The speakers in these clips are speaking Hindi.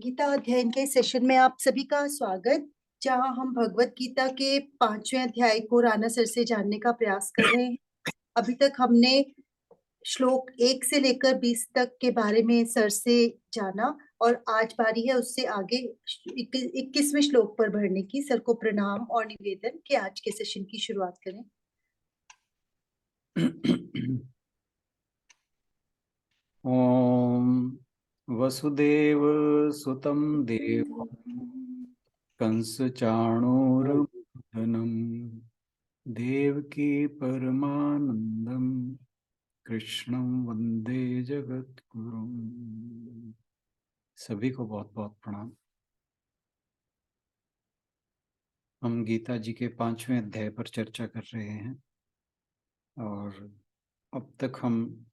गीता अध्ययन के सेशन में आप सभी का स्वागत। जहां हम भगवत गीता के 5वें अध्याय को राणा सर से जानने का प्रयास कर रहे हैं। अभी तक हमने श्लोक 1 से लेकर 20 तक के बारे में सर से जाना और आज बारी है उससे आगे 21वें श्लोक पर बढ़ने की। सर को प्रणाम और निवेदन कि आज के सेशन की शुरुआत करें। ओम वसुदेव सुतं देवं कंस चाणूरमर्दनं देवकी परमानंदं कृष्णं वंदे जगद्गुरुं। सभी को बहुत बहुत प्रणाम। हम गीता जी के 5वें अध्याय पर चर्चा कर रहे हैं और अब तक हम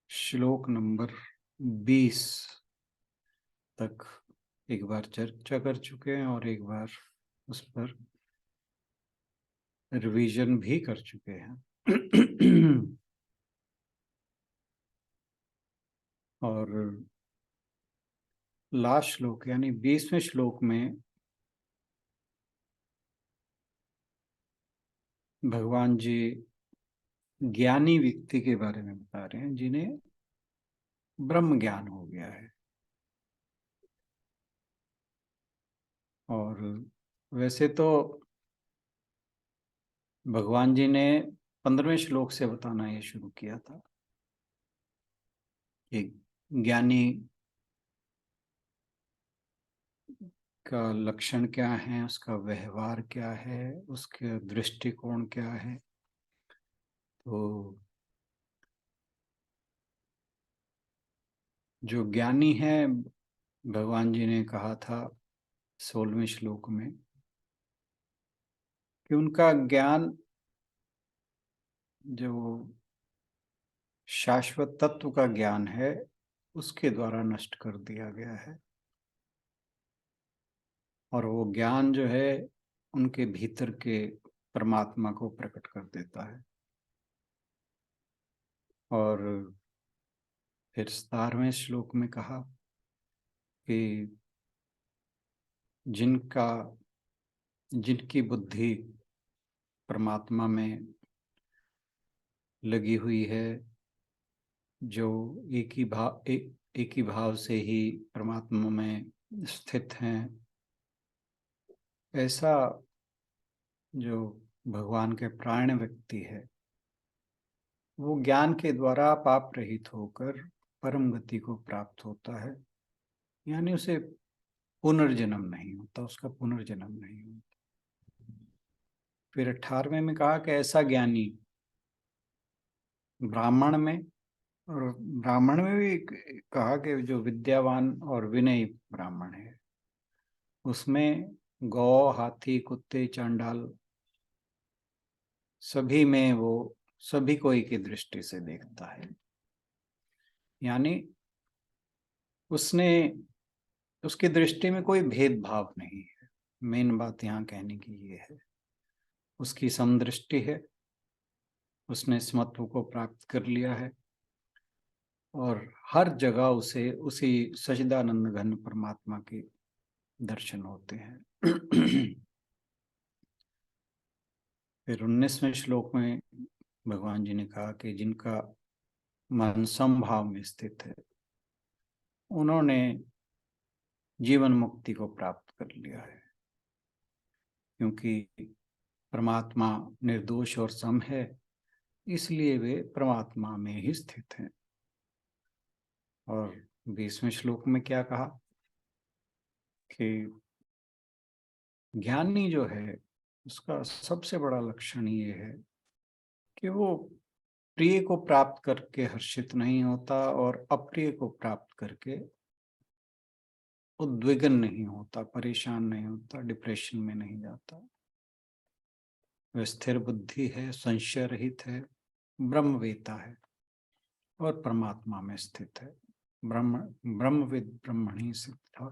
श्लोक नंबर 20 तक एक बार चर्चा कर चुके हैं और एक बार उस पर रिवीजन भी कर चुके हैं। और लास्ट श्लोक यानी 20वें श्लोक में भगवान जी ज्ञानी व्यक्ति के बारे में बता रहे हैं जिन्हें ब्रह्म ज्ञान हो गया है। और वैसे तो भगवान जी ने 15वें श्लोक से बताना ये शुरू किया था कि ज्ञानी का लक्षण क्या है, उसका व्यवहार क्या है, उसके दृष्टिकोण क्या है। तो जो ज्ञानी है, भगवान जी ने कहा था 16वें श्लोक में कि उनका ज्ञान जो शाश्वत तत्व का ज्ञान है उसके द्वारा नष्ट कर दिया गया है और वो ज्ञान जो है उनके भीतर के परमात्मा को प्रकट कर देता है। और फिर 17वें श्लोक में कहा कि जिनकी बुद्धि परमात्मा में लगी हुई है, जो एक ही भाव से ही परमात्मा में स्थित हैं, ऐसा जो भगवान के प्राण व्यक्ति है वो ज्ञान के द्वारा पाप रहित होकर परम गति को प्राप्त होता है। यानी उसे पुनर्जन्म नहीं होता, उसका पुनर्जन्म नहीं होता। फिर 18वें में कहा कि ऐसा ज्ञानी ब्राह्मण में, और ब्राह्मण में भी कहा कि जो विद्यावान और विनयी ब्राह्मण है उसमें गौ, हाथी, कुत्ते, चांडाल सभी में वो सभी को एक ही दृष्टि से देखता है। यानी उसने उसकी दृष्टि में कोई भेदभाव नहीं है। मेन बात यहाँ कहने की ये है, उसकी समदृष्टि है, उसने समत्व को प्राप्त कर लिया है और हर जगह उसे उसी सच्चिदानंद घन परमात्मा के दर्शन होते हैं। फिर 19वें श्लोक में भगवान जी ने कहा कि जिनका मन समभाव में स्थित है उन्होंने जीवन मुक्ति को प्राप्त कर लिया है, क्योंकि परमात्मा निर्दोष और सम है, इसलिए वे परमात्मा में ही स्थित हैं। और 20वें श्लोक में क्या कहा कि ज्ञानी जो है उसका सबसे बड़ा लक्षण ये है कि वो प्रिय को प्राप्त करके हर्षित नहीं होता और अप्रिय को प्राप्त करके उद्विग्न नहीं होता, परेशान नहीं होता, डिप्रेशन में नहीं जाता। वह स्थिर बुद्धि है, संशय रहित है, ब्रह्मवेता है और परमात्मा में स्थित है। ब्रह्मविद ब्रह्मणि सिद्धा।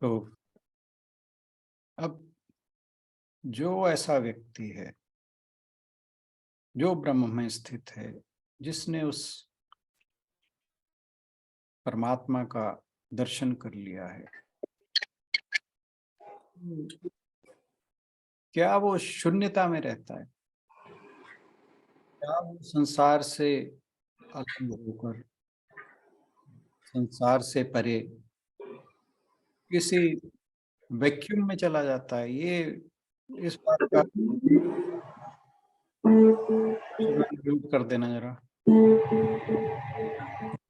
तो अब जो ऐसा व्यक्ति है जो ब्रह्म में स्थित है, जिसने उस परमात्मा का दर्शन कर लिया है, क्या वो शून्यता में रहता है? क्या वो संसार से अलग होकर, संसार से परे किसी वैक्यूम में चला जाता है? ये इस बात का म्यूट कर देना जरा।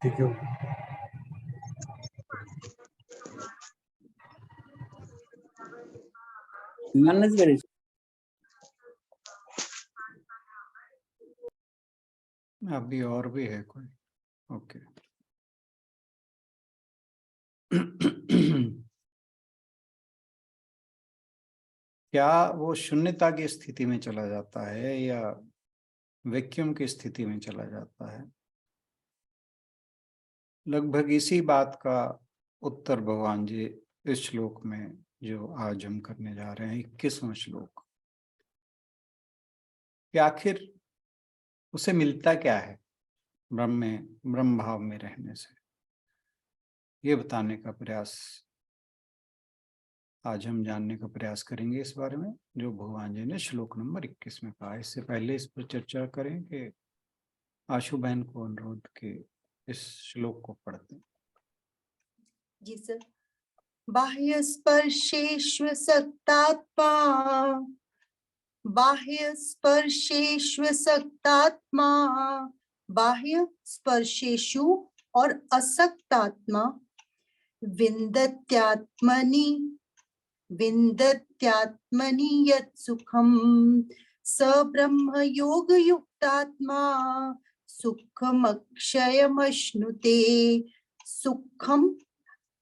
ठीक है। मानस करे अभी और भी है कोई? ओके। क्या वो शून्यता की स्थिति में चला जाता है या वैक्यूम की स्थिति में चला जाता है? लगभग इसी बात का उत्तर भगवान जी इस श्लोक में जो आज हम करने जा रहे हैं, 21वां श्लोक, कि आखिर उसे मिलता क्या है ब्रह्म भाव में रहने से, ये बताने का प्रयास आज हम जानने का प्रयास करेंगे इस बारे में, जो भगवान जी ने श्लोक नंबर 21 में कहा। इससे पहले इस पर चर्चा करें कि आशु बहन को अनुरोध के इस श्लोक को पढ़ते हैं। जी सर। बाह्य स्पर्शेष्व सक्तात्मा, बाह्य स्पर्शेष्व सक्तात्मा, बाह्य स्पर्शेषु और असक्तात्मा, विन्दत्यात्मनि विन्दत्यात्मनि यत् सुखम स ब्रह्म योग युक्तात्मा सुखम अक्षयमश्नुते। सुखम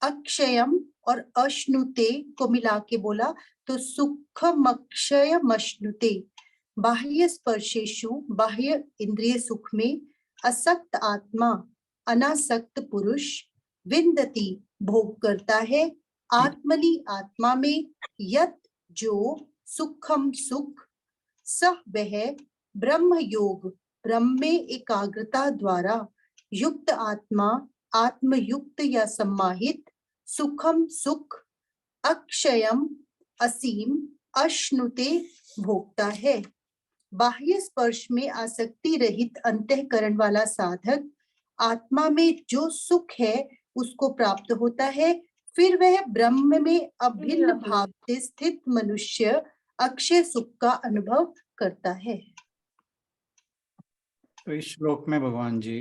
अक्षयम और अश्नुते को मिला के बोला तो सुखम अक्षयम अश्नुते। बाह्य स्पर्शेषु, बाह्य इंद्रिय सुख में, असक्त आत्मा अनासक्त पुरुष, विन्दति भोग करता है, आत्मनि आत्मा में, यत जो सुखम सुख, सह वह ब्रह्म योग ब्रह्म में एकाग्रता द्वारा युक्त आत्मा आत्मयुक्त या सम्माहित, सुखम सुख, अक्षयम असीम, अश्नुते भोगता है। बाह्य स्पर्श में आसक्ति रहित अंतःकरण वाला साधक आत्मा में जो सुख है उसको प्राप्त होता है, फिर वह ब्रह्म में अभिन्न भाव से स्थित मनुष्य अक्षय सुख का अनुभव करता है। तो इस श्लोक में भगवान जी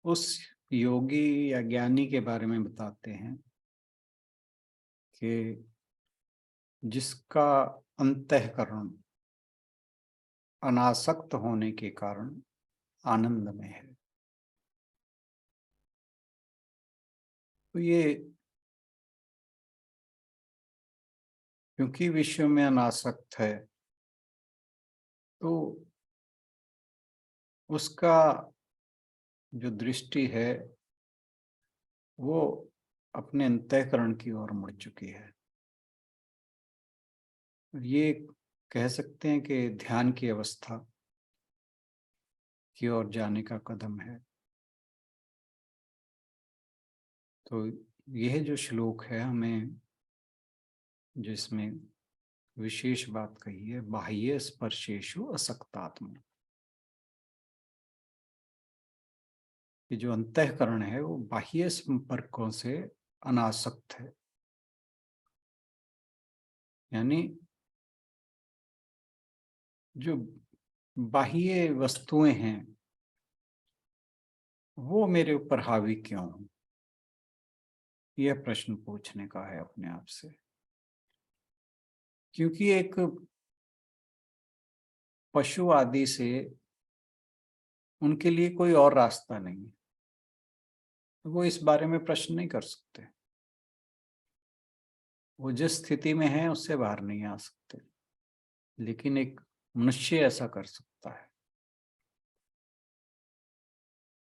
उस योगी या ज्ञानी के बारे में बताते हैं कि जिसका अंतःकरण अनासक्त होने के कारण आनंद में है। तो ये क्योंकि विश्व में अनासक्त है तो उसका जो दृष्टि है वो अपने अंतःकरण की ओर मुड़ चुकी है। ये कह सकते हैं कि ध्यान की अवस्था की ओर जाने का कदम है। तो यह जो श्लोक है हमें जिसमें विशेष बात कही है, बाह्य स्पर्शेषु असक्तात्मा, कि जो अंतःकरण है वो बाह्य संपर्कों से अनासक्त है। यानी जो बाह्य वस्तुएं हैं वो मेरे ऊपर हावी क्यों हो, यह प्रश्न पूछने का है अपने आप से। क्योंकि एक पशु आदि से उनके लिए कोई और रास्ता नहीं है, वो इस बारे में प्रश्न नहीं कर सकते। वो जिस स्थिति में है उससे बाहर नहीं आ सकते, लेकिन एक मनुष्य ऐसा कर सकता है।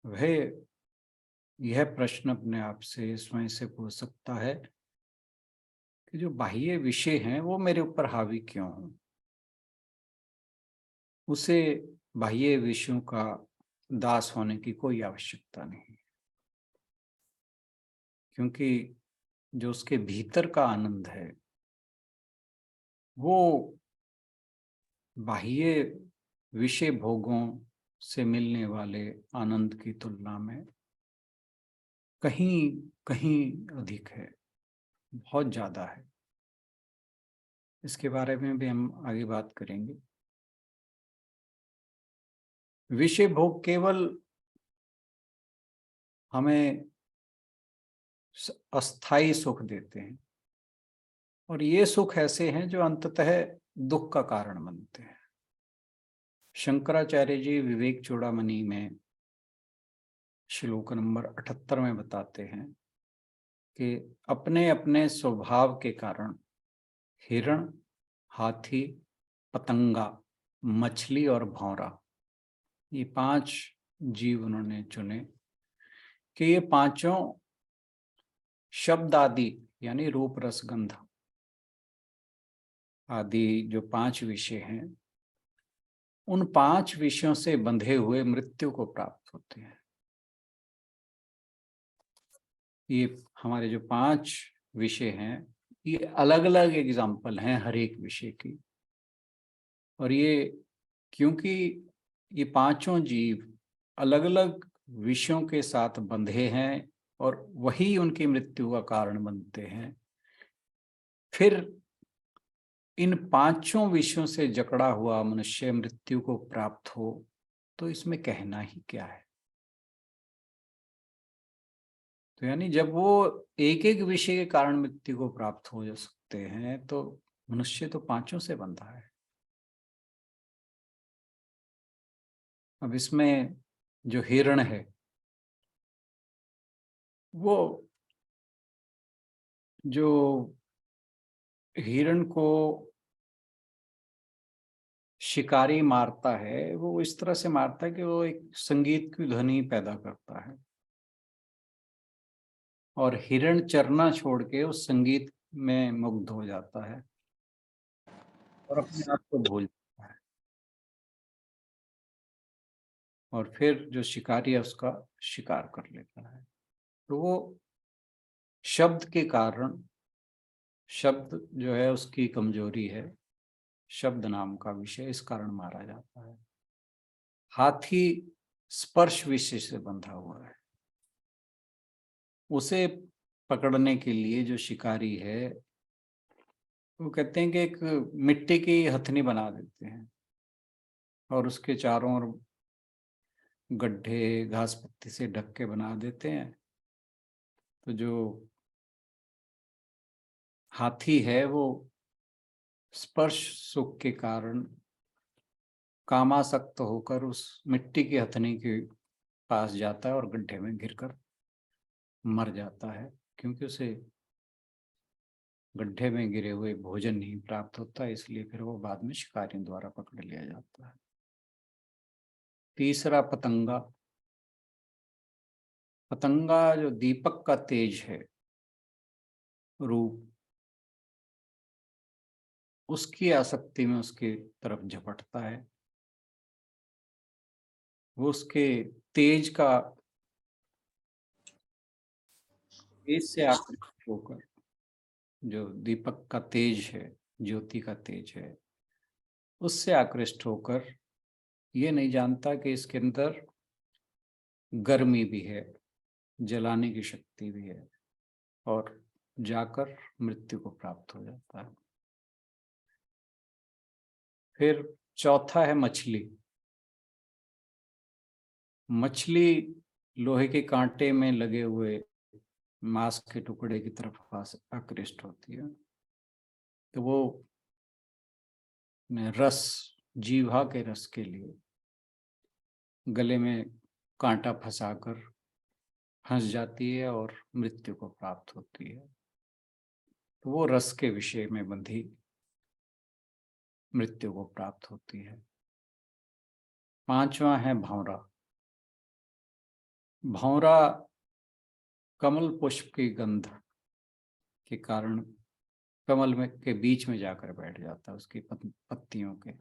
वह यह प्रश्न अपने आप से स्वयं से पूछ सकता है कि जो बाह्य विषय हैं वो मेरे ऊपर हावी क्यों हो। उसे बाह्य विषयों का दास होने की कोई आवश्यकता नहीं, क्योंकि जो उसके भीतर का आनंद है वो बाह्य विषय भोगों से मिलने वाले आनंद की तुलना में कहीं कहीं अधिक है, बहुत ज्यादा है। इसके बारे में भी हम आगे बात करेंगे। विषय भोग केवल हमें अस्थाई सुख देते हैं, और ये सुख ऐसे हैं जो अंततः दुख का कारण बनते हैं। शंकराचार्य जी विवेक चूड़ामणि में श्लोक नंबर 78 में बताते हैं कि अपने अपने स्वभाव के कारण हिरण, हाथी, पतंगा, मछली और भौरा, ये 5 जीव उन्होंने चुने कि ये पांचों शब्द आदि यानी रूप रस गंध आदि जो 5 विषय हैं, उन 5 विषयों से बंधे हुए मृत्यु को प्राप्त होते हैं। ये हमारे जो 5 विषय हैं, ये अलग अलग एग्जाम्पल हैं हर एक विषय की, और ये क्योंकि ये पांचों जीव अलग अलग विषयों के साथ बंधे हैं और वही उनकी मृत्यु का कारण बनते हैं, फिर इन पांचों विषयों से जकड़ा हुआ मनुष्य मृत्यु को प्राप्त हो तो इसमें कहना ही क्या है। तो यानी जब वो एक एक विषय के कारण मृत्यु को प्राप्त हो सकते हैं, तो मनुष्य तो पांचों से बंधा है। अब इसमें जो हिरण है वो जो हिरण को शिकारी मारता है वो इस तरह से मारता है कि वो एक संगीत की ध्वनि पैदा करता है, और हिरण चरना छोड़ के उस संगीत में मुग्ध हो जाता है और अपने आप को भूल जाता है, और फिर जो शिकारी है उसका शिकार कर लेता है। तो वो शब्द के कारण, शब्द जो है उसकी कमजोरी है, शब्द नाम का विषय, इस कारण मारा जाता है। हाथी स्पर्श विषय से बंधा हुआ है, उसे पकड़ने के लिए जो शिकारी है वो कहते हैं कि एक मिट्टी की हथनी बना देते हैं और उसके चारों ओर गड्ढे घास पत्ती से ढक के बना देते हैं। तो जो हाथी है वो स्पर्श सुख के कारण कामासक्त होकर उस मिट्टी की हथनी के पास जाता है और गड्ढे में गिरकर मर जाता है, क्योंकि उसे गड्ढे में गिरे हुए भोजन नहीं प्राप्त होता, इसलिए फिर वो बाद में शिकारियों द्वारा पकड़ लिया जाता है। तीसरा पतंगा। पतंगा जो दीपक का तेज है, रूप, उसकी आसक्ति में उसके तरफ झपटता है। वो उसके तेज का, तेज से आकर्षित होकर, जो दीपक का तेज है, ज्योति का तेज है, उससे आकृष्ट होकर ये नहीं जानता कि इसके अंदर गर्मी भी है, जलाने की शक्ति भी है, और जाकर मृत्यु को प्राप्त हो जाता है। फिर चौथा है मछली। मछली लोहे के कांटे में लगे हुए मांस के टुकड़े की तरफ आकृष्ट होती है। तो वो रस, जीवा के रस के लिए गले में कांटा फंसाकर फंस जाती है और मृत्यु को प्राप्त होती है। तो वो रस के विषय में बंधी मृत्यु को प्राप्त होती है। पांचवा है भौरा। भौरा कमल पुष्प की गंध के कारण कमल में के बीच में जाकर बैठ जाता है, उसकी पत्तियों के।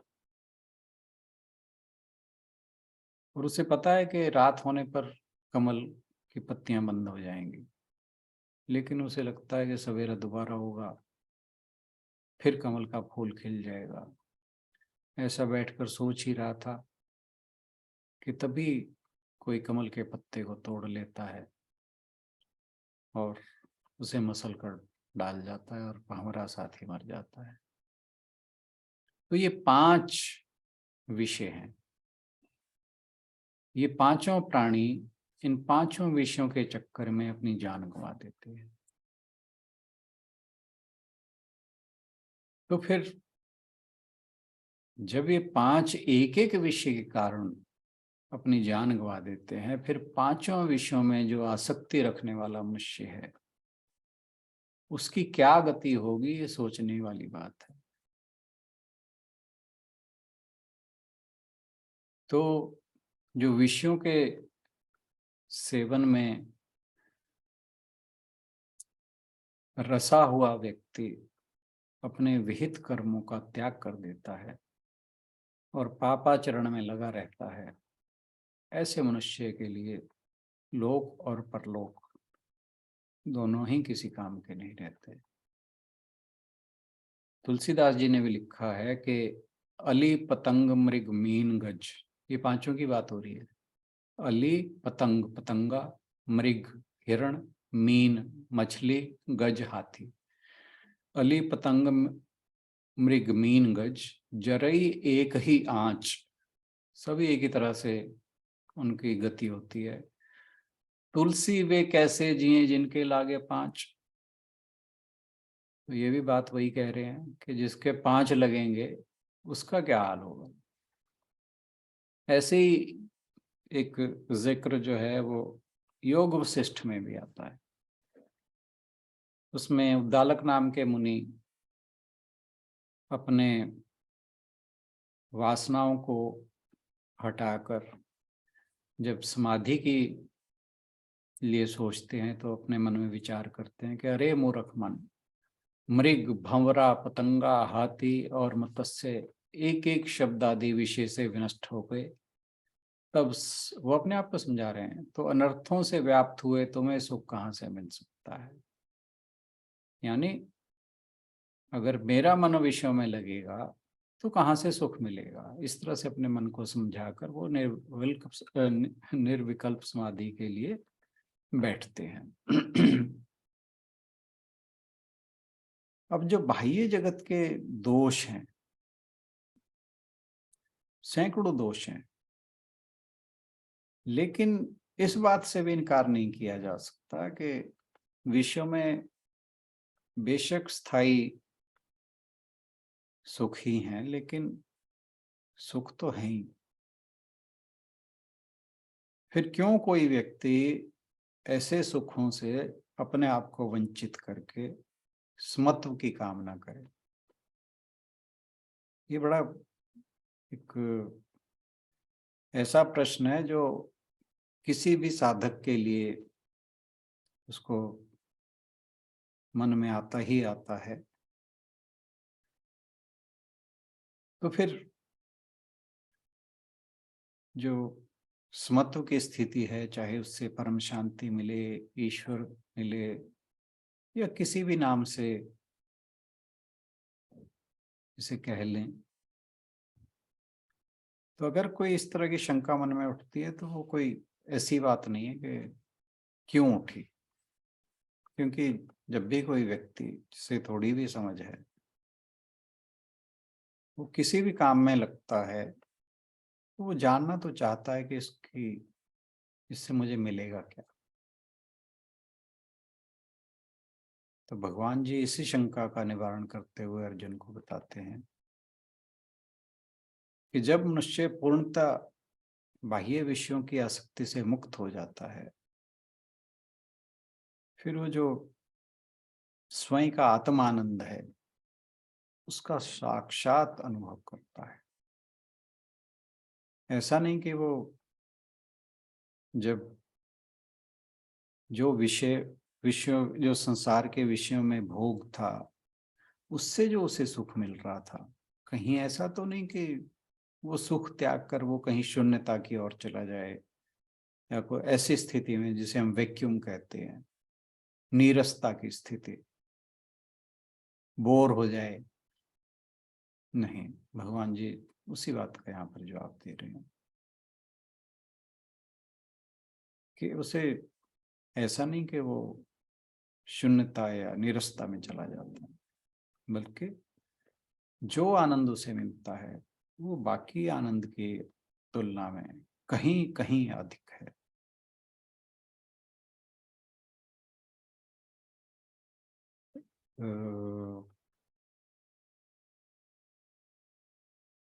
और उसे पता है कि रात होने पर कमल की पत्तियां बंद हो जाएंगी, लेकिन उसे लगता है कि सवेरा दोबारा होगा, फिर कमल का फूल खिल जाएगा। ऐसा बैठकर सोच ही रहा था कि तभी कोई कमल के पत्ते को तोड़ लेता है और उसे मसल कर डाल जाता है और हमारा साथी मर जाता है। तो ये 5 विषय हैं। ये पांचों प्राणी इन 5 विषयों के चक्कर में अपनी जान गंवा देते हैं। तो फिर जब ये 5 एक एक विषय के कारण अपनी जान गंवा देते हैं, फिर 5 विषयों में जो आसक्ति रखने वाला मनुष्य है, उसकी क्या गति होगी, ये सोचने वाली बात है। तो जो विषयों के सेवन में रसा हुआ व्यक्ति अपने विहित कर्मों का त्याग कर देता है और पापाचरण में लगा रहता है, ऐसे मनुष्य के लिए लोक और परलोक दोनों ही किसी काम के नहीं रहते। तुलसीदास जी ने भी लिखा है कि अली पतंग मृग मीन गज, ये 5 की बात हो रही है। अली पतंग पतंगा, मृग हिरण, मीन मछली, गज हाथी। अली पतंग मृग मीन गज, जरई एक ही आंच। सभी एक ही तरह से उनकी गति होती है। तुलसी वे कैसे जिए जिनके लागे 5। तो ये भी बात वही कह रहे हैं कि जिसके 5 लगेंगे उसका क्या हाल होगा। ऐसे ही एक जिक्र जो है वो योग वशिष्ठ में भी आता है। उसमें उद्दालक नाम के मुनि अपने वासनाओं को हटाकर जब समाधि की लिए सोचते हैं तो अपने मन में विचार करते हैं कि अरे मूर्ख मन, मृग भंवरा पतंगा हाथी और मत्स्य एक एक शब्द आदि विषय से विनष्ट हो गए। तब वो अपने आप को समझा रहे हैं, तो अनर्थों से व्याप्त हुए तुम्हें सुख कहाँ से मिल सकता है। यानी अगर मेरा मन विषयों में लगेगा तो कहाँ से सुख मिलेगा। इस तरह से अपने मन को समझाकर वो निर्विकल्प समाधि के लिए बैठते हैं। अब जो बाह्य जगत के दोष हैं, सैकड़ों दोष हैं, लेकिन इस बात से भी इनकार नहीं किया जा सकता कि विश्व में बेशक स्थायी सुख ही हैं, लेकिन सुख तो है ही। फिर क्यों कोई व्यक्ति ऐसे सुखों से अपने आप को वंचित करके समत्व की कामना करे। ये बड़ा एक ऐसा प्रश्न है जो किसी भी साधक के लिए उसको मन में आता ही आता है। तो फिर जो समत्व की स्थिति है, चाहे उससे परम शांति मिले, ईश्वर मिले, या किसी भी नाम से इसे कह लें, तो अगर कोई इस तरह की शंका मन में उठती है तो वो कोई ऐसी बात नहीं है कि क्यों उठी। क्योंकि जब भी कोई व्यक्ति जिसे थोड़ी भी समझ है वो किसी भी काम में लगता है, तो वो जानना तो चाहता है कि इससे मुझे मिलेगा क्या। तो भगवान जी इसी शंका का निवारण करते हुए अर्जुन को बताते हैं कि जब मनुष्य पूर्णतः बाह्य विषयों की आसक्ति से मुक्त हो जाता है, फिर वो जो स्वयं का आत्मानंद है उसका साक्षात अनुभव करता है। ऐसा नहीं कि वो जब जो विषयों जो संसार के विषयों में भोग था उससे जो उसे सुख मिल रहा था, कहीं ऐसा तो नहीं कि वो सुख त्याग कर वो कहीं शून्यता की ओर चला जाए, या कोई ऐसी स्थिति में जिसे हम वैक्यूम कहते हैं, नीरसता की स्थिति, बोर हो जाए, नहीं। भगवान जी उसी बात का यहाँ पर जवाब दे रहे हैं कि उसे ऐसा नहीं कि वो शून्यता या नीरसता में चला जाता है, बल्कि जो आनंद उसे मिलता है वो बाकी आनंद की तुलना में कहीं कहीं अधिक है।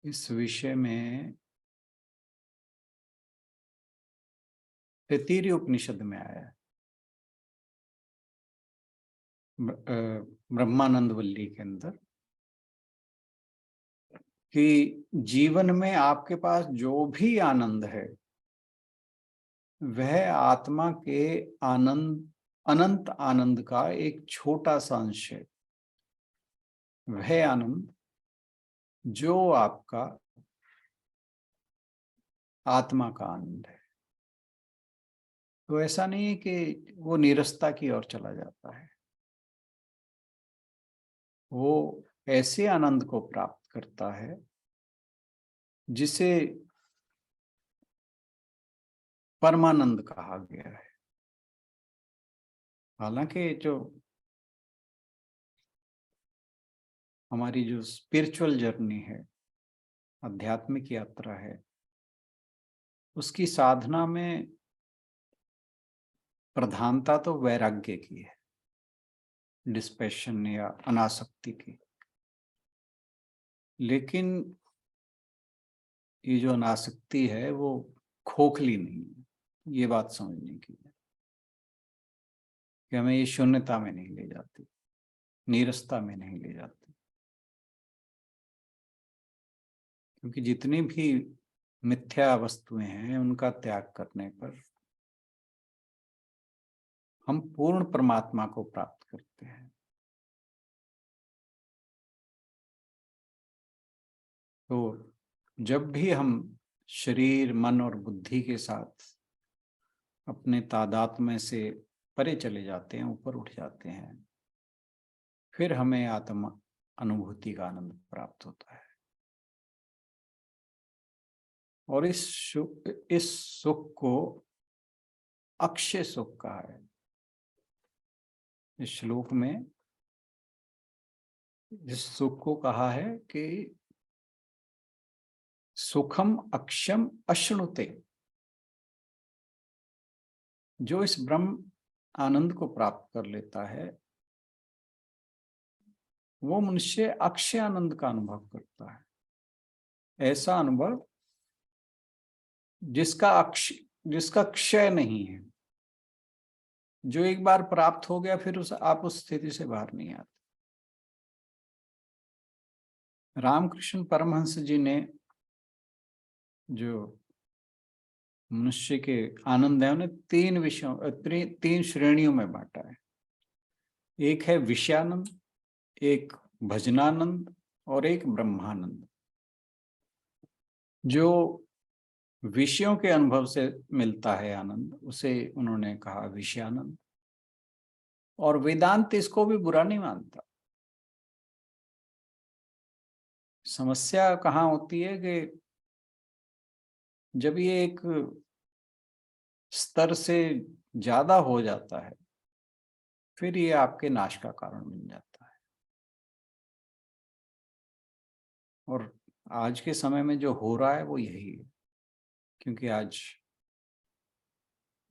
इस विषय में तैत्तिरीय उपनिषद में आया है, ब्रह्मानंद वल्ली के अंदर, कि जीवन में आपके पास जो भी आनंद है वह आत्मा के आनंद, अनंत आनंद का एक छोटा सा अंश है। वह आनंद जो आपका आत्मा का आनंद है। तो ऐसा नहीं है कि वो नीरसता की ओर चला जाता है, वो ऐसे आनंद को प्राप्त करता है जिसे परमानंद कहा गया है। हालांकि जो हमारी जो स्पिरिचुअल जर्नी है, आध्यात्मिक यात्रा है, उसकी साधना में प्रधानता तो वैराग्य की है, डिस्पैशन या अनासक्ति की। लेकिन ये जो अनासक्ति है वो खोखली नहीं है, ये बात समझने की है कि हमें ये शून्यता में नहीं ले जाती, नीरसता में नहीं ले जाती। क्योंकि जितनी भी मिथ्या वस्तुएं हैं उनका त्याग करने पर हम पूर्ण परमात्मा को प्राप्त करते हैं। तो जब भी हम शरीर, मन और बुद्धि के साथ अपने तादात्म्य से परे चले जाते हैं, ऊपर उठ जाते हैं, फिर हमें आत्म अनुभूति का आनंद प्राप्त होता है। और इस सुख को अक्षय सुख कहा है। इस श्लोक में इस सुख को कहा है कि सुखम अक्षम अश्नुते। जो इस ब्रह्म आनंद को प्राप्त कर लेता है वो मनुष्य अक्षय आनंद का अनुभव करता है। ऐसा अनुभव जिसका क्षय नहीं है, जो एक बार प्राप्त हो गया फिर आप उस स्थिति से बाहर नहीं आते। रामकृष्ण परमहंस जी ने जो मनुष्य के आनंद है उन्हें तीन श्रेणियों में बांटा है। एक है विषयानंद, एक भजनानंद और एक ब्रह्मानंद। जो विषयों के अनुभव से मिलता है आनंद उसे उन्होंने कहा विषयानंद। और वेदांत इसको भी बुरा नहीं मानता। समस्या कहाँ होती है कि जब ये एक स्तर से ज्यादा हो जाता है फिर ये आपके नाश का कारण बन जाता है। और आज के समय में जो हो रहा है वो यही है, क्योंकि आज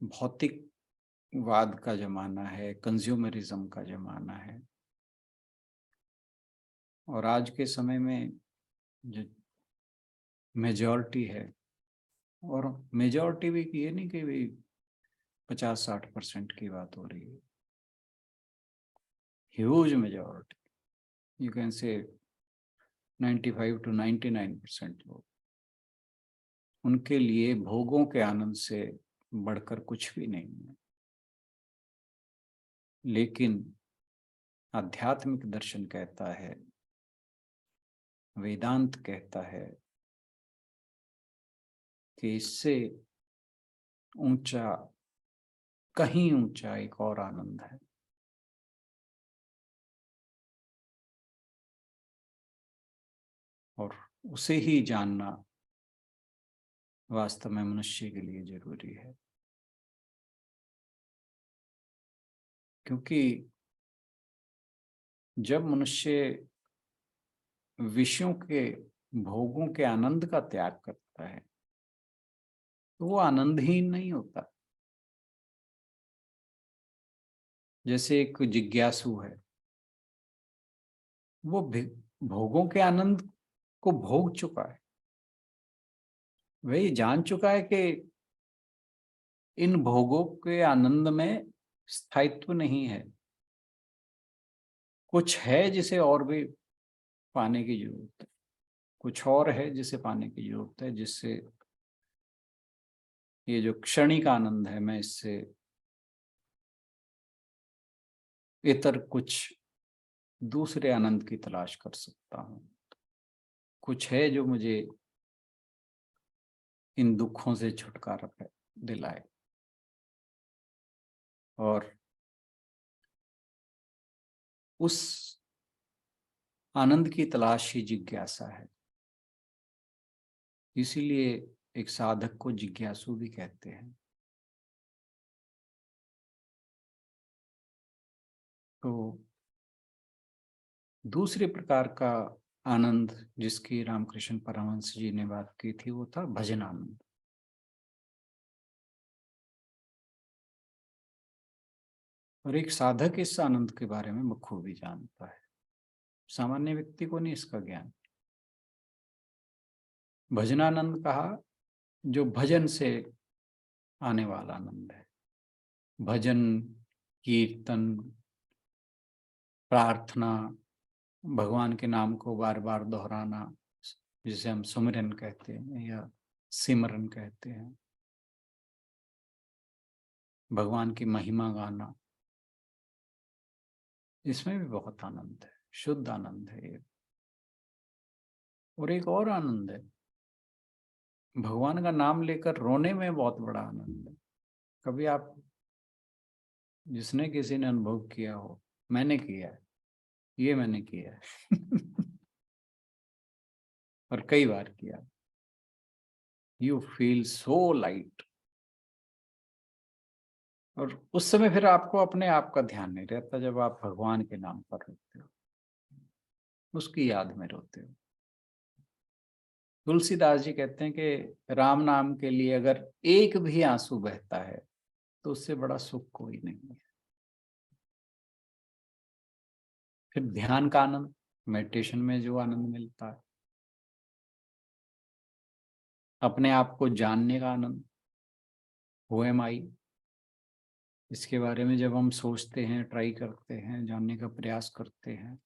भौतिकवाद का जमाना है, कंज्यूमरिज्म का जमाना है। और आज के समय में जो मेजॉरिटी है, और मेजॉरिटी भी ये नहीं कि भाई 50-60% की बात हो रही है, huge majority, you can say 95 to 99% लोग, उनके लिए भोगों के आनंद से बढ़कर कुछ भी नहीं है। लेकिन आध्यात्मिक दर्शन कहता है, वेदांत कहता है कि इससे ऊंचा, कहीं ऊंचा एक और आनंद है। और उसे ही जानना वास्तव में मनुष्य के लिए जरूरी है, क्योंकि जब मनुष्य विषयों के, भोगों के आनंद का त्याग करता है तो वो आनंदहीन नहीं होता। जैसे एक जिज्ञासु है, वो भोगों के आनंद को भोग चुका है, वही जान चुका है कि इन भोगों के आनंद में स्थायित्व नहीं है, कुछ है जिसे और भी पाने की जरूरत है, कुछ और है जिसे पाने की जरूरत है, जिससे ये जो क्षणिक आनंद है मैं इससे इतर कुछ दूसरे आनंद की तलाश कर सकता हूं। कुछ है जो मुझे इन दुखों से छुटकारा दिलाए। और उस आनंद की तलाश ही जिज्ञासा है। इसीलिए एक साधक को जिज्ञासु भी कहते हैं। तो दूसरे प्रकार का आनंद जिसकी रामकृष्ण परमहंस जी ने बात की थी वो था भजन आनंद। और एक साधक इस आनंद के बारे में बखूबी जानता है, सामान्य व्यक्ति को नहीं इसका ज्ञान। भजनानंद कहा जो भजन से आने वाला आनंद है। भजन, कीर्तन, प्रार्थना, भगवान के नाम को बार बार दोहराना, जिसे हम सुमिरन कहते हैं या सिमरन कहते हैं, भगवान की महिमा गाना, इसमें भी बहुत आनंद है, शुद्ध आनंद है ये। और एक और आनंद है, भगवान का नाम लेकर रोने में बहुत बड़ा आनंद है। कभी आप, जिसने किसी ने अनुभव किया हो, मैंने किया है, ये मैंने किया है और कई बार किया, यू फील सो लाइट। और उस समय फिर आपको अपने आप का ध्यान नहीं रहता, जब आप भगवान के नाम पर रोते हो, उसकी याद में रोते हो। तुलसीदास जी कहते हैं कि राम नाम के लिए अगर एक भी आंसू बहता है तो उससे बड़ा सुख कोई नहीं है। फिर ध्यान का आनंद, मेडिटेशन में जो आनंद मिलता है, अपने आप को जानने का आनंद, हु एम आई, इसके बारे में जब हम सोचते हैं, ट्राई करते हैं, जानने का प्रयास करते हैं,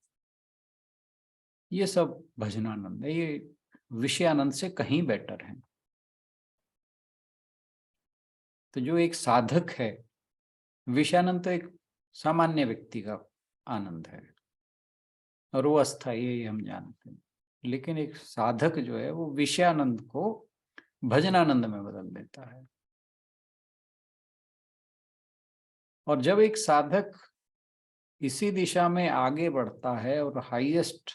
ये सब भजनानंद है। ये विषय आनंद से कहीं बेटर है। तो जो एक साधक है, विषयानंद तो एक सामान्य व्यक्ति का आनंद है और वो अस्थायी है, ये हम जानते हैं। लेकिन एक साधक जो है वो विषयानंद को भजनानंद में बदल देता है। और जब एक साधक इसी दिशा में आगे बढ़ता है और हाईएस्ट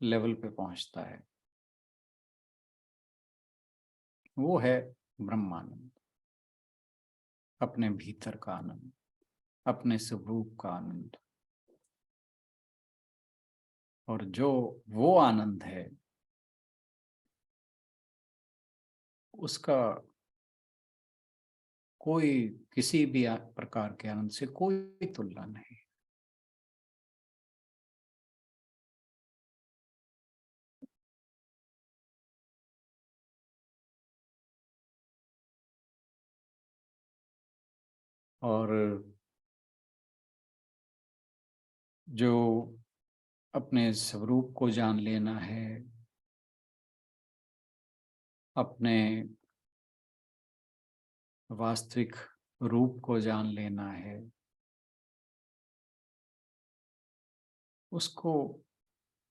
लेवल पे पहुंचता है, वो है ब्रह्मानंद, अपने भीतर का आनंद, अपने स्वरूप का आनंद। और जो वो आनंद है उसका कोई, किसी भी प्रकार के आनंद से कोई तुलना नहीं। और जो अपने स्वरूप को जान लेना है, अपने वास्तविक रूप को जान लेना है, उसको,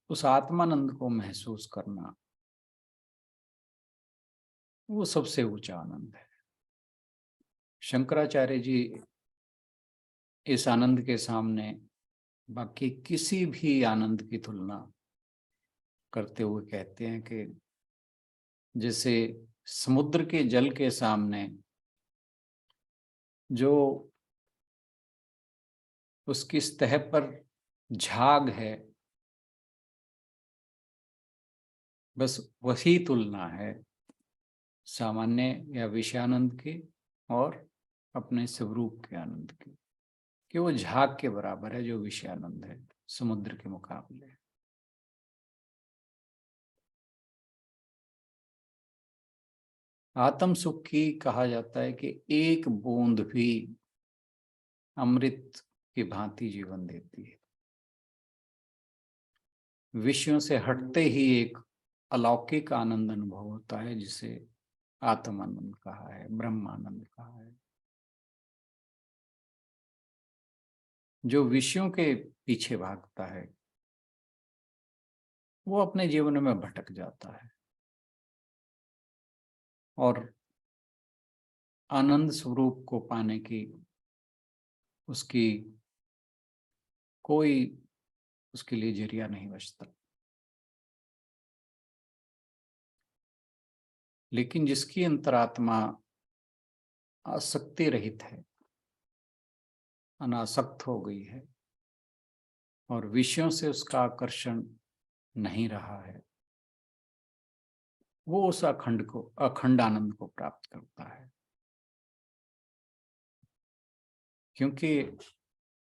उस आत्मानंद को महसूस करना, वो सबसे ऊंचा आनंद है। शंकराचार्य जी इस आनंद के सामने बाकी किसी भी आनंद की तुलना करते हुए कहते हैं कि जैसे समुद्र के जल के सामने जो उसकी सतह पर झाग है, बस वही तुलना है सामान्य या विषयानंद की और अपने स्वरूप के आनंद की, कि वो झाग के बराबर है जो विषयानंद है समुद्र के मुकाबले। आत्म सुख की कहा जाता है कि एक बूंद भी अमृत की भांति जीवन देती है। विषयों से हटते ही एक अलौकिक आनंद अनुभव होता है जिसे आत्म आनंद कहा है, ब्रह्मानंद कहा है। जो विषयों के पीछे भागता है वो अपने जीवन में भटक जाता है और आनंद स्वरूप को पाने की उसकी कोई उसके लिए जरिया नहीं बचता। लेकिन जिसकी अंतरात्मा आसक्ति रहित है, अनासक्त हो गई है और विषयों से उसका आकर्षण नहीं रहा है, वो उस अखंड आनंद को प्राप्त करता है। क्योंकि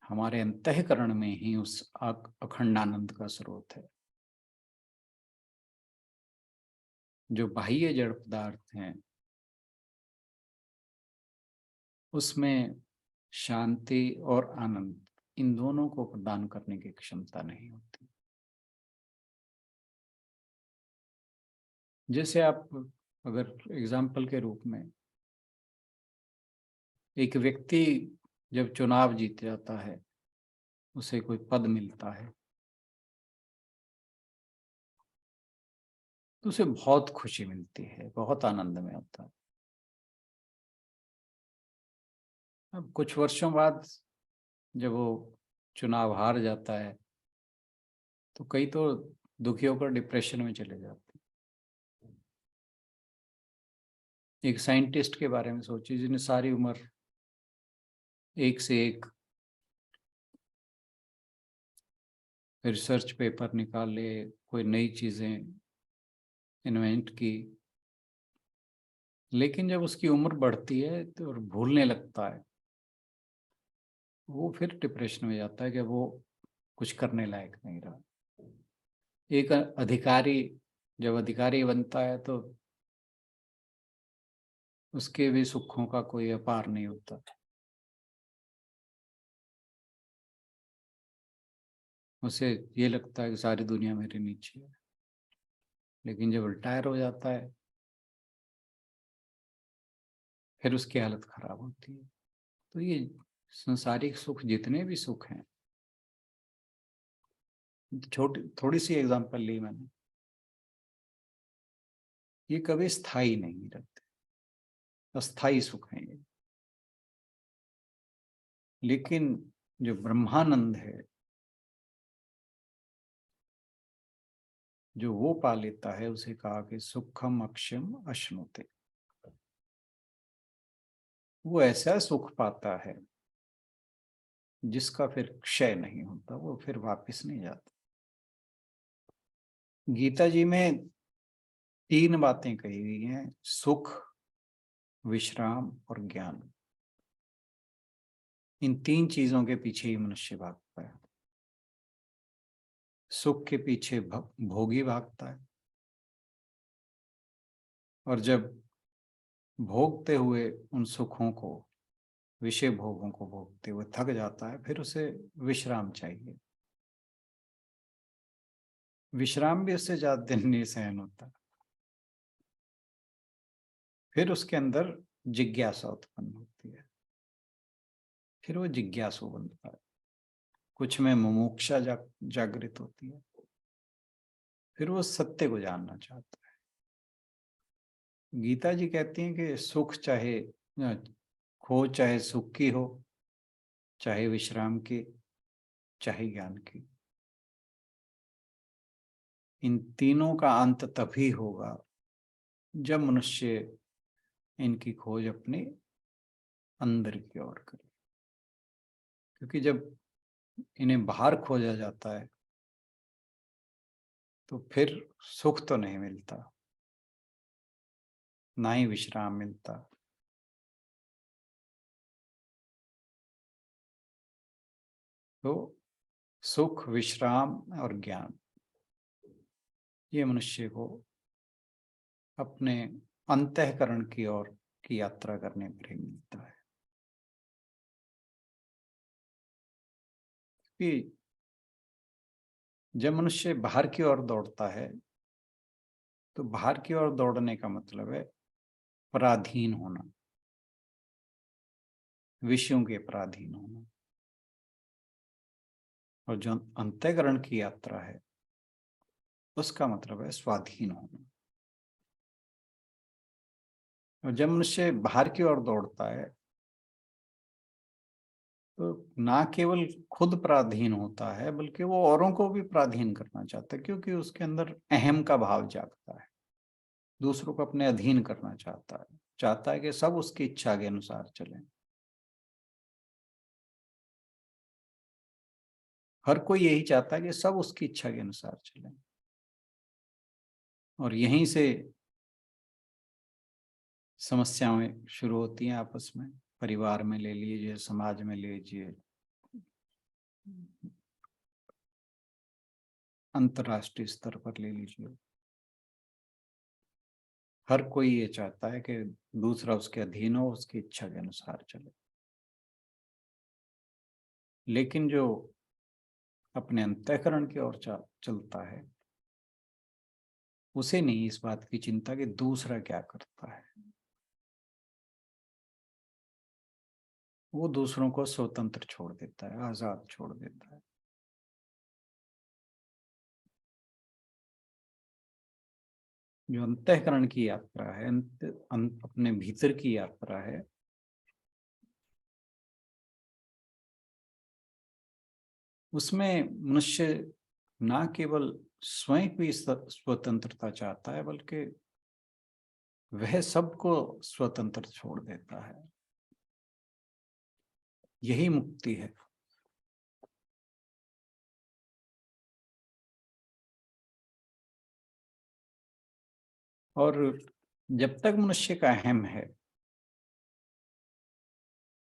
हमारे अंतःकरण में ही उस अखंड आनंद का स्रोत है। जो बाह्य जड़ पदार्थ हैं उसमें शांति और आनंद इन दोनों को प्रदान करने की क्षमता नहीं होती। जैसे आप अगर एग्जाम्पल के रूप में एक व्यक्ति जब चुनाव जीत जाता है, उसे कोई पद मिलता है तो उसे बहुत खुशी मिलती है, बहुत आनंद में होता है। अब कुछ वर्षों बाद जब वो चुनाव हार जाता है तो कई तो दुखी होकर डिप्रेशन में चले जाते हैं। एक साइंटिस्ट के बारे में सोचिए जिन्हें सारी उम्र एक से एक रिसर्च पेपर निकाले, कोई नई चीजें इन्वेंट की, लेकिन जब उसकी उम्र बढ़ती है तो भूलने लगता है, वो फिर डिप्रेशन में जाता है कि वो कुछ करने लायक नहीं रहा। एक अधिकारी जब अधिकारी बनता है तो उसके भी सुखों का कोई अपार नहीं होता। उसे ये लगता है कि सारी दुनिया मेरे नीचे है। लेकिन जब रिटायर हो जाता है फिर उसकी हालत खराब होती है। तो ये संसारिक सुख जितने भी सुख हैं, छोटी थोड़ी सी एग्जांपल ली मैंने, ये कभी स्थायी नहीं रहते, अस्थाई सुख हैं ये। लेकिन जो ब्रह्मानंद है, जो वो पा लेता है, उसे कहा कि सुखम अक्षम अश्नुते। वो ऐसा सुख पाता है जिसका फिर क्षय नहीं होता, वो फिर वापस नहीं जाता। गीता जी में 3 बातें कही हुई हैं, सुख, विश्राम और ज्ञान। इन 3 चीजों के पीछे ही मनुष्य भागता है। सुख के पीछे भोगी भागता है और जब भोगते हुए उन सुखों को, विषय भोगों को भोगते हुए थक जाता है, फिर उसे विश्राम चाहिए। विश्राम भी उससे ज्यादा दिन नहीं सहन होता। फिर उसके अंदर जिज्ञासा उत्पन्न होती है, फिर वो जिज्ञासु बनता है। कुछ में मुमुक्षा जागृत होती है, फिर वो सत्य को जानना चाहता है। गीता जी कहती हैं कि सुख चाहे खो चाहे सुख की हो, चाहे विश्राम की, चाहे ज्ञान की, इन तीनों का अंत तभी होगा जब मनुष्य इनकी खोज अपने अंदर की ओर करे। क्योंकि जब इन्हें बाहर खोजा जाता है तो फिर सुख तो नहीं मिलता, ना ही विश्राम मिलता। तो सुख, विश्राम और ज्ञान, ये मनुष्य को अपने अंतःकरण की ओर की यात्रा करने पर ही मिलता है। कि जब मनुष्य बाहर की ओर दौड़ता है तो बाहर की ओर दौड़ने का मतलब है पराधीन होना, विषयों के पराधीन होना। और जो अंतःकरण की यात्रा है उसका मतलब है स्वाधीन होना। और जब मनुष्य बाहर की ओर दौड़ता है तो ना केवल खुद पराधीन होता है बल्कि वो औरों को भी पराधीन करना चाहता है, क्योंकि उसके अंदर अहम का भाव जागता है। दूसरों को अपने अधीन करना चाहता है कि सब उसकी इच्छा के अनुसार चलें। हर कोई यही चाहता है कि सब उसकी इच्छा के अनुसार चलें। और यहीं से समस्याएं शुरू होती हैं आपस में। परिवार में ले लीजिए, समाज में ले लीजिए, अंतर्राष्ट्रीय स्तर पर ले लीजिए। हर कोई ये चाहता है कि दूसरा उसके अधीन हो, उसकी इच्छा के अनुसार चले। लेकिन जो अपने अंतःकरण की ओर चलता है उसे नहीं इस बात की चिंता कि दूसरा क्या करता है। वो दूसरों को स्वतंत्र छोड़ देता है, आजाद छोड़ देता है। जो अंतःकरण की यात्रा है, अपने भीतर की यात्रा है, उसमें मनुष्य ना केवल स्वयं की स्वतंत्रता चाहता है बल्कि वह सबको स्वतंत्र छोड़ देता है। यही मुक्ति है। और जब तक मनुष्य का अहम है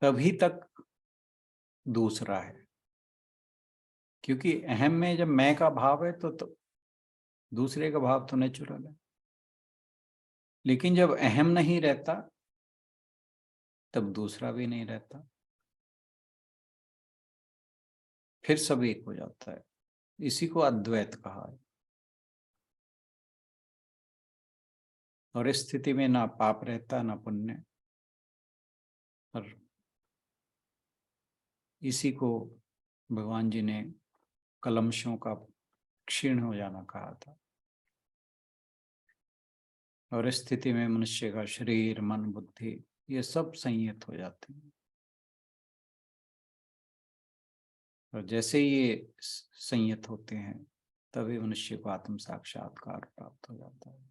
तभी तक दूसरा है। क्योंकि अहम में जब मैं का भाव है तो दूसरे का भाव तो नेचुरल है। लेकिन जब अहम नहीं रहता तब दूसरा भी नहीं रहता, फिर सब एक हो जाता है। इसी को अद्वैत कहा है। और इस स्थिति में ना पाप रहता ना पुण्य। और इसी को भगवान जी ने कलमशों का क्षीण हो जाना कहा था। और इस स्थिति में मनुष्य का शरीर, मन, बुद्धि ये सब संयत हो जाते हैं। और जैसे ही ये संयत होते हैं तभी मनुष्य को आत्म साक्षात्कार प्राप्त हो जाता है।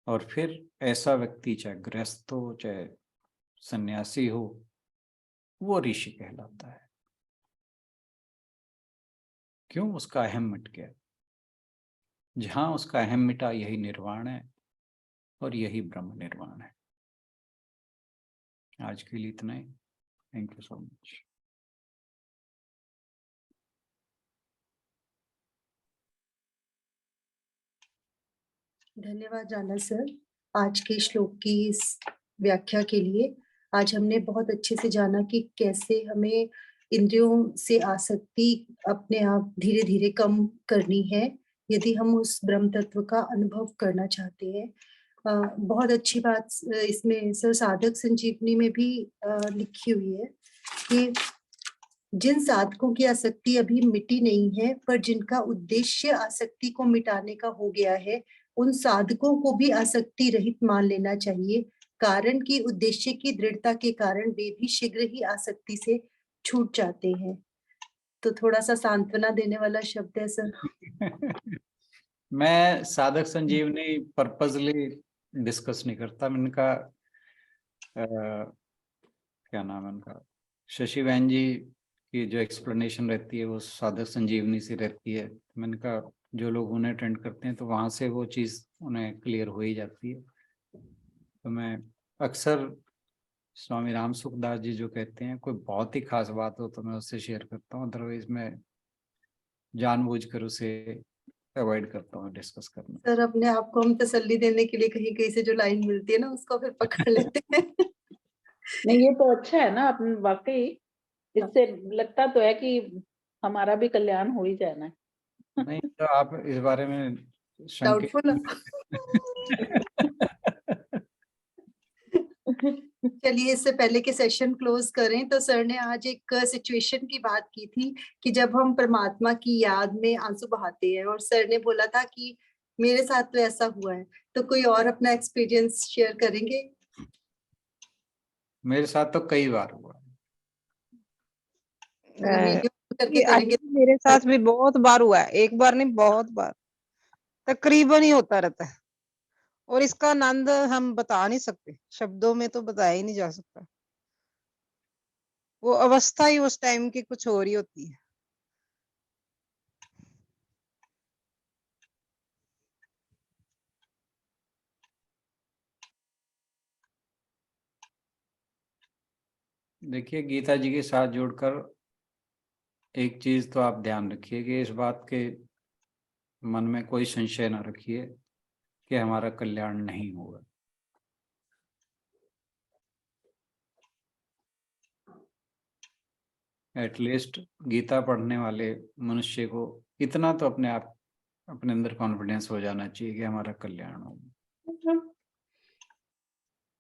और फिर ऐसा व्यक्ति चाहे गृहस्थ हो चाहे सन्यासी हो, वो ऋषि कहलाता है। क्यों? उसका अहम मिट गया। जहां उसका अहम मिटा यही निर्वाण है और यही ब्रह्म निर्वाण है। आज के लिए इतना ही। Thank you so much. धन्यवाद राणा सर, आज के श्लोक की इस व्याख्या के लिए। आज हमने बहुत अच्छे से जाना कि कैसे हमें इंद्रियों से आसक्ति अपने आप धीरे धीरे कम करनी है यदि हम उस ब्रह्म तत्व का अनुभव करना चाहते हैं। बहुत अच्छी बात इसमें सर साधक संजीवनी में भी लिखी हुई है कि जिन साधकों की आसक्ति अभी मिटी नहीं है पर जिनका उद्देश्य आसक्ति को मिटाने का हो गया है उन साधकों को भी आसक्ति रहित मान लेना चाहिए, कारण कि उद्देश्य की दृढ़ता के कारण वे भी शीघ्र ही आसक्ति से छूट जाते हैं। तो थोड़ा सा सांत्वना देने वाला शब्द है सर। मैं साधक संजीवनी पर्पजली डिस्कस नहीं करता। मैंने कहा क्या नाम है उनका, शशि बहन जी की जो एक्सप्लेनेशन रहती है वो साधक संजीवनी से रहती है। मैंने कहा जो लोग उन्हें अटेंड करते हैं तो वहां से वो चीज़ उन्हें क्लियर हो ही जाती है। तो मैं अक्सर स्वामी राम सुखदास जी जो कहते हैं कोई बहुत ही खास बात हो तो मैं उससे शेयर करता हूँ, अदरवाइज मैं जानबूझकर उसे अवॉइड करता हूँ डिस्कस करना। सर अपने आप को हम तसल्ली देने के लिए कहीं कहीं से जो लाइन मिलती है ना उसको फिर पकड़ लेते हैं। नहीं, ये तो अच्छा है ना, अपन वाकई इससे लगता तो है कि हमारा भी कल्याण हो ही जाना है। नहीं तो आप इस बारे में डाउटफुल। चलिए इससे पहले कि सेशन क्लोज करें तो सर ने आज एक सिचुएशन की बात की थी कि जब हम परमात्मा की याद में आंसू बहाते हैं, और सर ने बोला था कि मेरे साथ तो ऐसा हुआ है। तो कोई और अपना एक्सपीरियंस शेयर करेंगे? मेरे साथ तो कई बार हुआ। वीडियो करके कि करेंगे। मेरे साथ भी बहुत बार हुआ है, एक बार नहीं बहुत बार, तकरीबन ही होता रहता है। और इसका आनंद हम बता नहीं सकते, शब्दों में तो बताया ही नहीं जा सकता। वो अवस्था ही उस टाइम की कुछ और ही होती है। देखिए गीता जी के साथ जुड़कर एक चीज तो आप ध्यान रखिए कि इस बात के मन में कोई संशय ना रखिए कि हमारा कल्याण नहीं होगा। एटलीस्ट गीता पढ़ने वाले मनुष्य को इतना तो अपने अंदर कॉन्फिडेंस हो जाना चाहिए कि हमारा कल्याण होगा।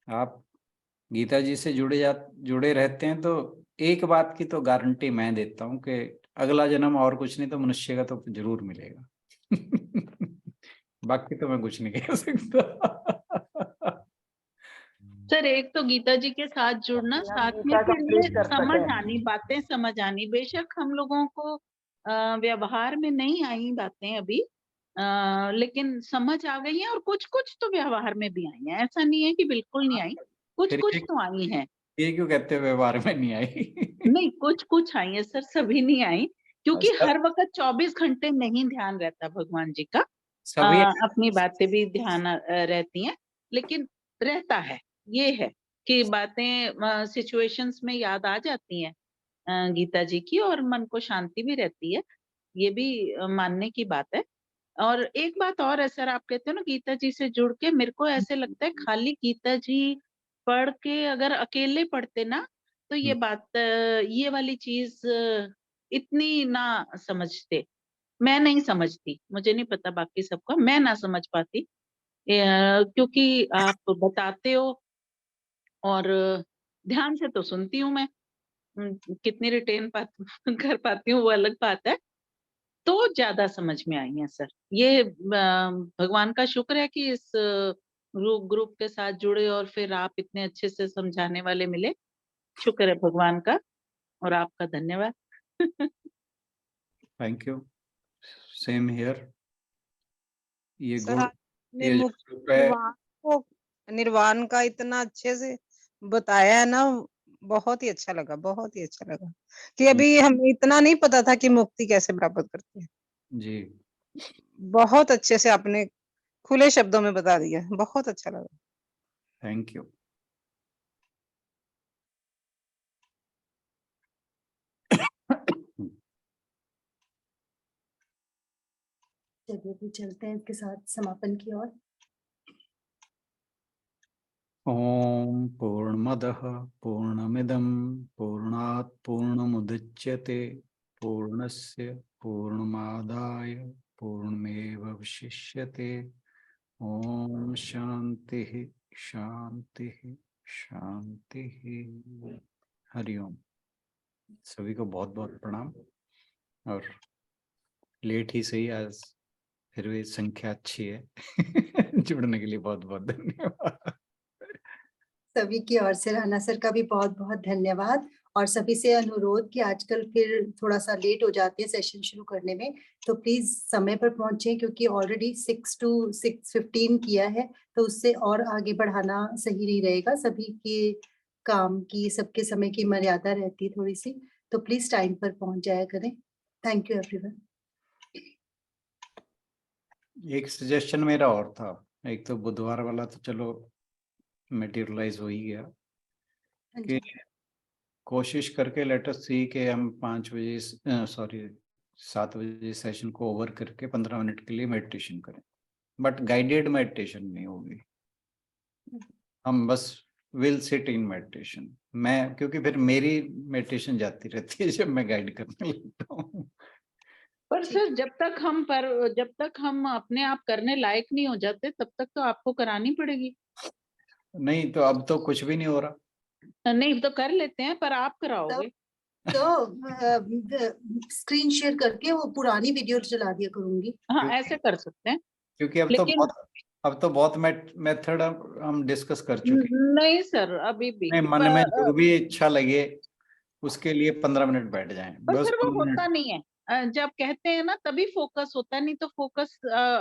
आप गीता जी से जुड़े रहते हैं तो एक बात की तो गारंटी मैं देता हूं कि अगला जन्म और कुछ नहीं तो मनुष्य का तो जरूर मिलेगा। बाकी तो मैं कुछ नहीं कह सकता। सर एक तो गीता जी के साथ जुड़ना, साथ में गीता फिर ये complete कर समझ सके। आनी, बातें समझ आनी। बेशक हम लोगों को व्यवहार में नहीं आई बातें अभी, लेकिन समझ आ गई हैं, और कुछ कुछ तो व्यवहार में भी आई हैं। ऐसा नहीं है कि बिल्कुल नहीं आई, कुछ फिर कुछ तो आई हैं। ये क्यों कहते हैं व्यवहार में नहीं आई? नहीं, कुछ कुछ आई है सर, सभी नहीं आई, क्योंकि सब हर वक्त 24 घंटे नहीं ध्यान रहता भगवान जी का। सभी अपनी बातें भी ध्यान रहती हैं, लेकिन रहता है, ये है कि बातें सिचुएशंस में याद आ जाती हैं गीता जी की, और मन को शांति भी रहती है। ये भी मानने की बात है। और एक बात और है सर, आप कहते हो ना गीता जी से जुड़ के, मेरे को ऐसे लगता है खाली गीता जी पढ़ के अगर अकेले पढ़ते ना, तो ये बात ये वाली चीज इतनी ना समझते। मैं नहीं समझती, मुझे नहीं पता बाकी सबका, मैं ना समझ पाती। क्योंकि आप बताते हो, और ध्यान से तो सुनती हूँ मैं। कितनी रिटेन कर पाती हूँ वो अलग बात है। तो ज्यादा समझ में आई है सर। ये भगवान का शुक्र है कि इस ग्रुप के साथ जुड़े, और फिर आप इतने अच्छे से समझाने वाले मिले। शुक्र है भगवान का, और आपका धन्यवाद। Thank you, same here. ये सर गुड, आपने ये जो मुक्त group है, निर्वाण को, निर्वाण का इतना अच्छे से बताया है ना, बहुत ही अच्छा लगा, बहुत ही अच्छा लगा कि अभी हमें इतना नहीं पता था कि मुक्ति कैसे प्राप्त करते हैं। जी बहुत अच्छे से आपने खुले शब्दों में बता दिया, बहुत अच्छा लगा। Thank you. चलिए भी चलते हैं इसके साथ समापन की ओर। ओम पूर्णमदः पूर्णमिदं पूर्णात् पूर्णमुदच्यते पूर्णस्य पूर्णमादाय पूर्णमेवावशिष्यते। ओम शांति शांति शांति। हरिओम। सभी को बहुत बहुत प्रणाम। और लेट ही सही, आज फिर भी संख्या अच्छी है। जुड़ने के लिए बहुत बहुत धन्यवाद। सभी की ओर से राणा सर का भी बहुत बहुत धन्यवाद, और सभी से अनुरोध कि आजकल फिर थोड़ा सा लेट हो जाते हैं सेशन शुरू करने में, तो प्लीज समय पर पहुंचे, क्योंकि ऑलरेडी 6 to 6:15 किया है, तो उससे और आगे बढ़ाना सही नहीं रहेगा। सभी के काम की, सबके समय की मर्यादा रहती है थोड़ी सी, तो प्लीज टाइम पर पहुंच जाया करें। Thank you everyone. एक सजेशन मेरा और था, एक तो बुधवार वाला तो चलो मटेरियलाइज हो ही गया, कि कोशिश करके लेट अस सी कि हम 5 बजे 7 बजे सेशन को ओवर करके 15 मिनट के लिए मेडिटेशन करें, बट गाइडेड मेडिटेशन नहीं होगी। हम बस विल सिट इन मेडिटेशन, मैं क्योंकि फिर मेरी मेडिटेशन जाती रहती है जब मैं गाइड करने लगता हूँ। पर सर जब तक हम अपने आप करने लायक नहीं हो जाते, तब तक तो आपको करानी पड़ेगी। नहीं तो अब तो कुछ भी नहीं हो रहा। नहीं तो कर लेते हैं, पर आप कराओगे। तो स्क्रीन शेयर करके वो पुरानी वीडियो चला दिया करूंगी। हाँ, क्योंकि- ऐसे कर सकते हैं। क्योंकि लेकिन अब तो बहुत मेथड हम डिस्कस कर चुके हैं। नहीं सर, अभी भी नहीं, मन में जो भी इच्छा लगे उसके लिए 15 मिनट बैठ जाएं, पर बस सर वो 15 मिनट। होता नहीं है। जब कहते हैं ना तभी फोकस होता है, नहीं तो फोकस